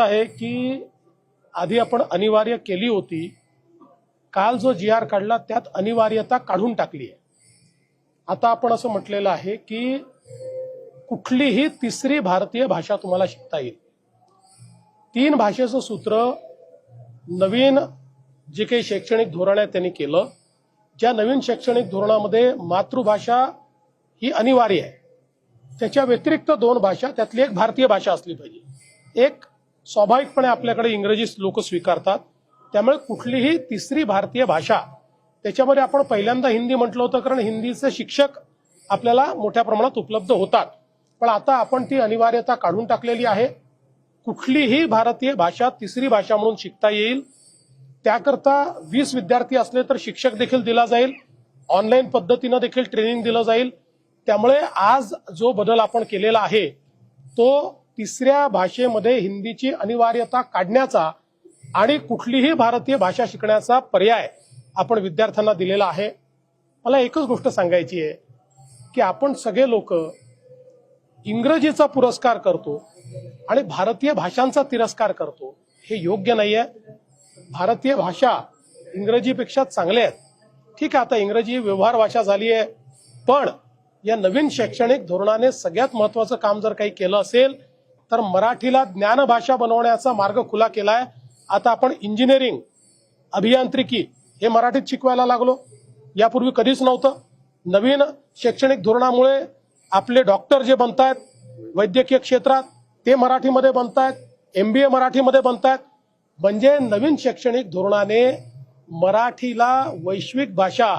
आहे की आधी आपण अनिवार्य केली होती, काल जो GR काढला त्यात अनिवार्यता काढून टाकली आहे। आता आपण असं म्हटलेलं आहे की कुठलीही तिसरी भारतीय भाषा तुम्हाला शिकता येईल। 3 भाषेचं सूत्र नवीन जे काही शैक्षणिक धोरण आहे त्यांनी केलं। ज्या नवीन शैक्षणिक धोरणामध्ये मातृभाषा ही अनिवार्य आहे, त्याच्या व्यतिरिक्त 2 भाषा, त्यातली एक भारतीय भाषा असली पाहिजे। एक स्वाभाविकपणे आपल्याकडे इंग्रजी लोक स्वीकारतात, त्यामुळे कुठलीही तिसरी भारतीय भाषा, त्याच्यामध्ये आपण पहिल्यांदा हिंदी म्हटलं होतं कारण हिंदीचे शिक्षक आपल्याला मोठ्या प्रमाणात उपलब्ध होतात, पण आता आपण ती अनिवार्यता काढून टाकलेली आहे। कुठलीही भारतीय भाषा तिसरी भाषा म्हणून शिकता येईल। त्याकरता 20 विद्यार्थी असले तर शिक्षक देखील दिला जाईल, ऑनलाईन पद्धतीने देखील ट्रेनिंग दिलं जाईल। त्यामुळे आज जो बदल आपण केलेला आहे तो तिसऱ्या भाषेमध्ये हिंदीची अनिवार्यता काढण्याचा आणि कुठलीही भारतीय भाषा शिकण्याचा पर्याय आपण विद्यार्थ्यांना दिलेला आहे। मला एकच गोष्ट सांगायची आहे की आपण सगळे लोक इंग्रजीचा पुरस्कार करतो आणि भारतीय भाषांचा तिरस्कार करतो, हे योग्य नाहीये। भारतीय भाषा इंग्रजीपेक्षा चांगल्या आहेत, ठीक आहे, आता इंग्रजी व्यवहार भाषा झाली आहे, पण या नवीन शैक्षणिक धोरणाने सगळ्यात महत्त्वाचं काम जर काही केलं असेल तर मराठीला ज्ञानभाषा बनवण्याचा मार्ग खुला केलाय। आता आपण इंजिनिअरिंग, अभियांत्रिकी हे मराठीत शिकवायला लागलो, यापूर्वी कधीच नव्हतं। नवीन शैक्षणिक धोरणामुळे आपले डॉक्टर जे बनतायत वैद्यकीय क्षेत्रात ते मराठीमध्ये बनतायत, MBA मराठीमध्ये बनतायत। म्हणजे नवीन शैक्षणिक धोरणाने मराठीला वैश्विक भाषा,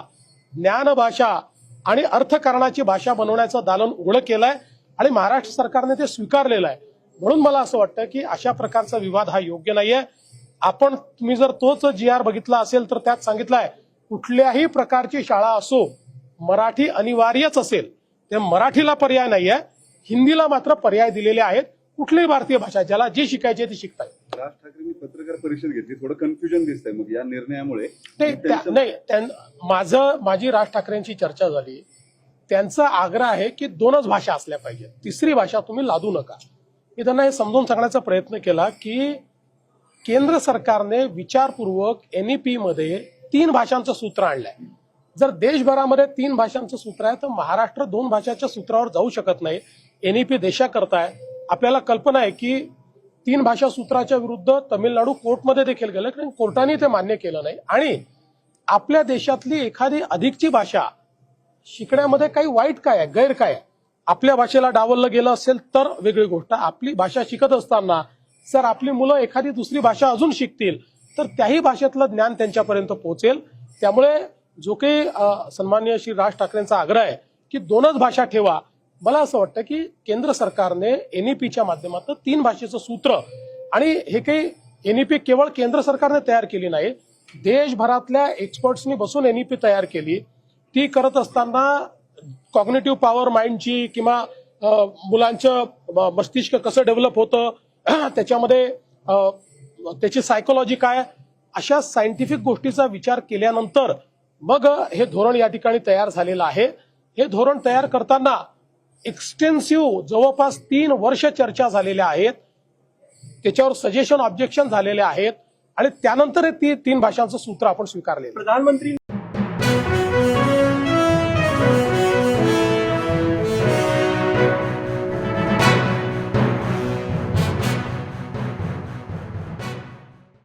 ज्ञानभाषा आणि अर्थकारणाची भाषा बनवण्याचं दालन उघडं केलंय आणि महाराष्ट्र सरकारने ते स्वीकारलेलं आहे। म्हणून मला असं वाटतं की अशा प्रकारचा विवाद हा योग्य नाहीये। आपण तुम्ही जर तोच GR बघितला असेल तर त्यात सांगितलंय कुठल्याही प्रकारची शाळा असो मराठी अनिवार्यच असेल, ते मराठीला पर्याय नाहीये, हिंदीला मात्र पर्याय दिलेले आहेत। कुठलीही भारतीय भाषा ज्याला जी शिकायची ती शिकताय। राज ठाकरेंनी पत्रकार परिषद घेतली, थोडं कन्फ्युजन दिसतंय मग या निर्णयामुळे। माझी राज ठाकरेंची चर्चा झाली, त्यांचा आग्रह आहे की 2च भाषा असल्या पाहिजेत, तिसरी भाषा तुम्ही लादू नका। मी त्यांना हे समजून सांगण्याचा प्रयत्न केला की केंद्र सरकारने विचारपूर्वक NEP मध्ये 3 भाषांचं सूत्र आणलंय। जर देशभरामध्ये 3 भाषांचं सूत्र आहे तर महाराष्ट्र 2 भाषाच्या सूत्रावर जाऊ शकत नाही। NEP देशाकरता आहे। आपल्याला कल्पना आहे की 3 भाषा सूत्राच्या विरुद्ध तमिळनाडू कोर्टमध्ये देखील गेलं, कारण कोर्टाने ते मान्य केलं नाही। आणि आपल्या देशातली एखादी अधिकची भाषा शिकण्यामध्ये काही वाईट काय आहे, गैर काय आहे? आपल्या भाषेला डावललं गेलं असेल तर वेगळी गोष्ट। आपली भाषा शिकत असताना जर आपली मुलं एखादी दुसरी भाषा अजून शिकतील तर त्याही भाषेतलं ज्ञान त्यांच्यापर्यंत पोहोचेल। त्यामुळे जो काही सन्माननीय श्री राज ठाकरेंचा आग्रह आहे की 2च भाषा ठेवा, मला असं वाटतं की केंद्र सरकारने NEPच्या माध्यमातून 3 भाषेचं सूत्र, आणि हे काही NEP केवळ केंद्र सरकारने तयार केली नाही, देशभरातल्या एक्सपर्ट्सनी बसून NEP तयार केली। ती करत असताना कॉग्निटिव्ह पॉवर माइंडची किंवा मुलांचं मस्तिष्क कसं डेव्हलप होतं, त्याच्यामध्ये त्याची सायकोलॉजी काय, अशा सायंटिफिक गोष्टीचा विचार केल्यानंतर मग हे धोरण या ठिकाणी तयार झालेलं आहे। हे धोरण तयार करताना एक्सटेन्सिव्ह जवळपास 3 वर्ष चर्चा झालेल्या आहेत, त्याच्यावर सजेशन ऑब्जेक्शन झालेले आहेत आणि त्यानंतर 3 भाषांचं सूत्र आपण स्वीकारले। प्रधानमंत्री